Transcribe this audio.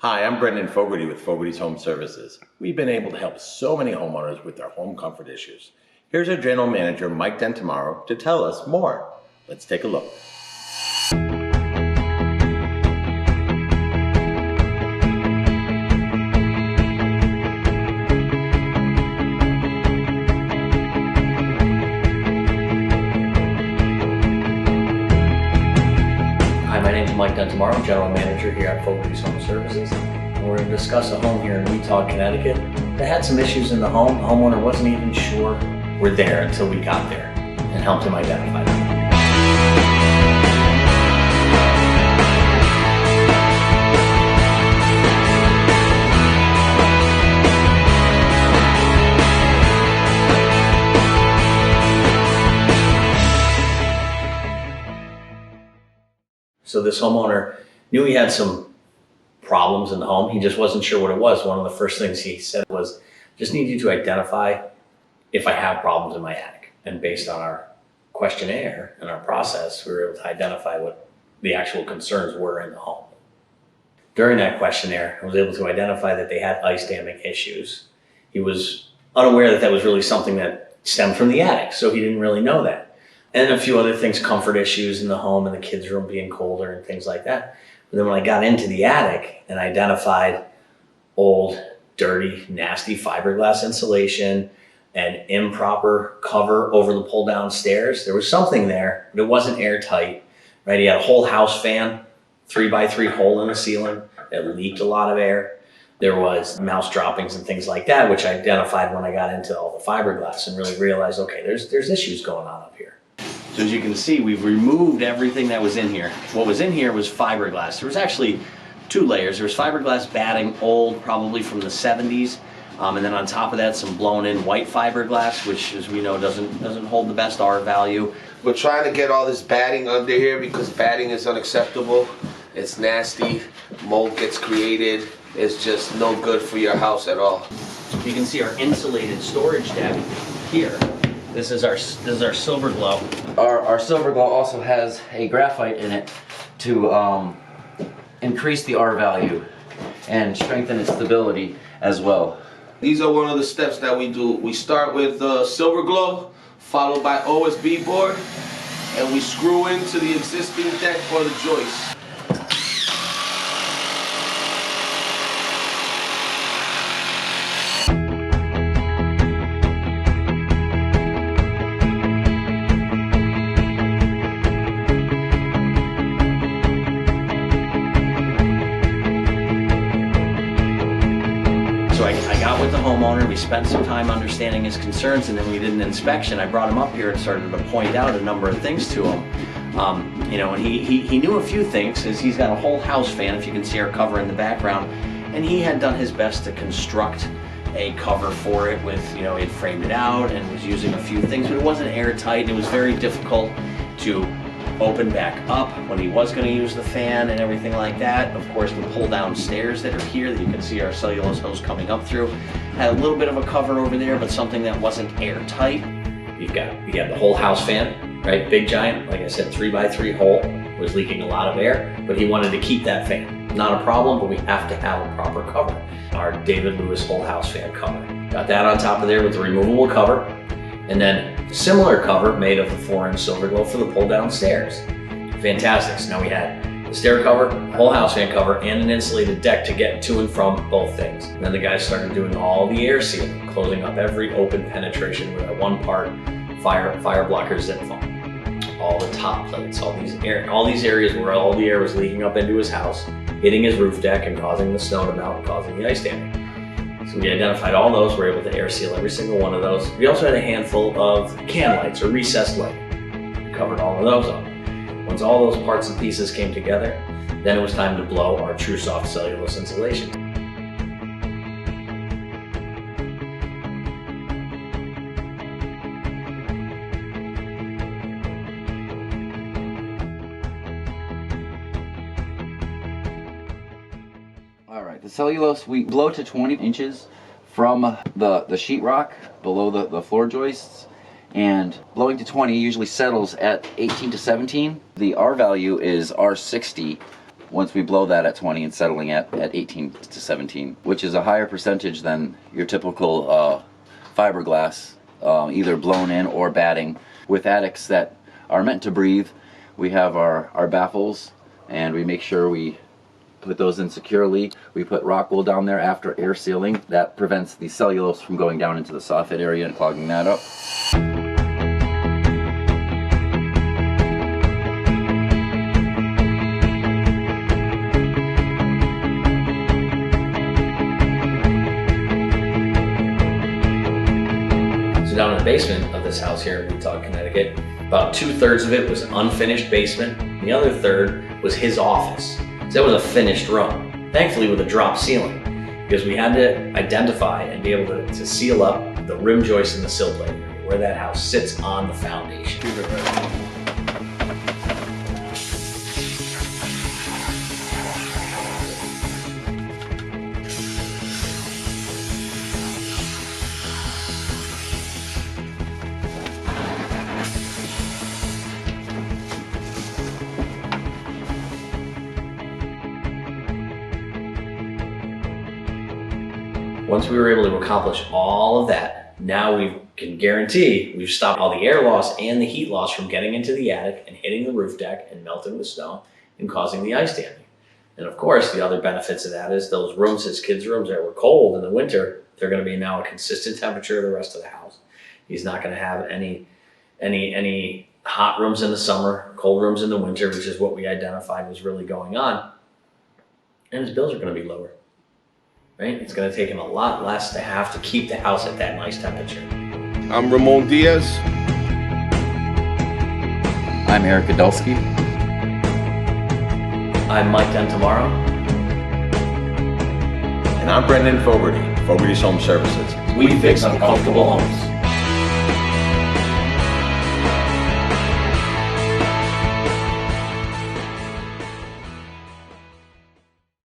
Hi, I'm Brendan Fogarty with Fogarty's Home Services. We've been able to help so many homeowners with their home comfort issues. Here's our General Manager, Mike Dentamaro, to tell us more. Let's take a look. Hi, my name is Mike Dentamaro, General Manager here at Fogarty's Home Services. And we're going to discuss a home here in Weatogue, Connecticut that had some issues in the home. The homeowner wasn't even sure were there until we got there and helped him identify them. So this homeowner knew he had some problems in the home. He just wasn't sure what it was. One of the first things he said was, just need you to identify if I have problems in my attic. And based on our questionnaire and our process, we were able to identify what the actual concerns were in the home. During that questionnaire, I was able to identify that they had ice damming issues. He was unaware that that was really something that stemmed from the attic, so he didn't really know that. And a few other things, comfort issues in the home and the kids' room being colder and things like that. But then when I got into the attic and identified old, dirty, nasty fiberglass insulation and improper cover over the pull-down stairs, there was something there, but it wasn't airtight, right? He had a whole house fan, 3x3 hole in the ceiling that leaked a lot of air. There was mouse droppings and things like that, which I identified when I got into all the fiberglass and really realized, okay, there's issues going on up here. So as you can see, we've removed everything that was in here. What was in here was fiberglass. There was actually two layers. There was fiberglass batting, old, probably from the 70s. And then on top of that, some blown in white fiberglass, which as we know doesn't hold the best R value. We're trying to get all this batting under here because batting is unacceptable. It's nasty, mold gets created. It's just no good for your house at all. You can see our insulated storage deck here. This is our silver glow. Our silver glow also has a graphite in it to increase the R value and strengthen its stability as well. These are one of the steps that we do. We start with silver glow, followed by OSB board, and we screw into the existing deck for the joist. So I got with the homeowner, we spent some time understanding his concerns, and then we did an inspection. I brought him up here and started to point out a number of things to him. And he knew a few things, because he's got a whole house fan, if you can see our cover in the background, and he had done his best to construct a cover for it with, he had framed it out and was using a few things, but it wasn't airtight, and it was very difficult to open back up when he was going to use the fan and everything like that. Of course, the pull down stairs that are here that you can see our cellulose hose coming up through had a little bit of a cover over there, but something that wasn't airtight. We had the whole house fan, right? Big giant, like I said, 3x3 hole, was leaking a lot of air, but he wanted to keep that fan. Not a problem, but we have to have a proper cover. Our David Lewis whole house fan cover. Got that on top of there with the removable cover, and then similar cover made of the 4-inch silver glow for the pull down stairs. Fantastic. So now we had the stair cover, whole house fan cover, and an insulated deck to get to and from both things. And then the guys started doing all the air sealing, closing up every open penetration with a 1-part fire blocker zip foam. All the top plates, all these areas where all the air was leaking up into his house, hitting his roof deck and causing the snow to melt and causing the ice damming. So we identified all those, we were able to air seal every single one of those. We also had a handful of can lights or recessed lighting. We covered all of those up. Once all those parts and pieces came together, then it was time to blow our TruSoft Cellulose insulation. All right, the cellulose, we blow to 20 inches from the sheetrock below the floor joists, and blowing to 20 usually settles at 18 to 17. The R value is R60. once we blow that at 20 and settling at 18 to 17, which is a higher percentage than your typical fiberglass, either blown in or batting. With attics that are meant to breathe, we have our baffles, and we make sure we put those in securely. We put rock wool down there after air sealing. That prevents the cellulose from going down into the soffit area and clogging that up. Down in the basement of this house here in Weatogue, Connecticut, about 2/3 of it was unfinished basement. The other third was his office. So it was a finished room, thankfully with a drop ceiling, because we had to identify and be able to seal up the rim joist and the sill plate area, where that house sits on the foundation. Once we were able to accomplish all of that, now we can guarantee we've stopped all the air loss and the heat loss from getting into the attic and hitting the roof deck and melting the snow and causing the ice damping. And of course, the other benefits of that is those rooms, his kids' rooms that were cold in the winter, they're going to be now a consistent temperature of the rest of the house. He's not going to have any hot rooms in the summer, cold rooms in the winter, which is what we identified was really going on. And his bills are going to be lower. Right? It's going to take him a lot less to have to keep the house at that nice temperature. I'm Ramon Diaz. I'm Eric Adulski. I'm Mike Dentamaro. And I'm Brendan Fogarty, Fogarty's Home Services. We fix uncomfortable homes.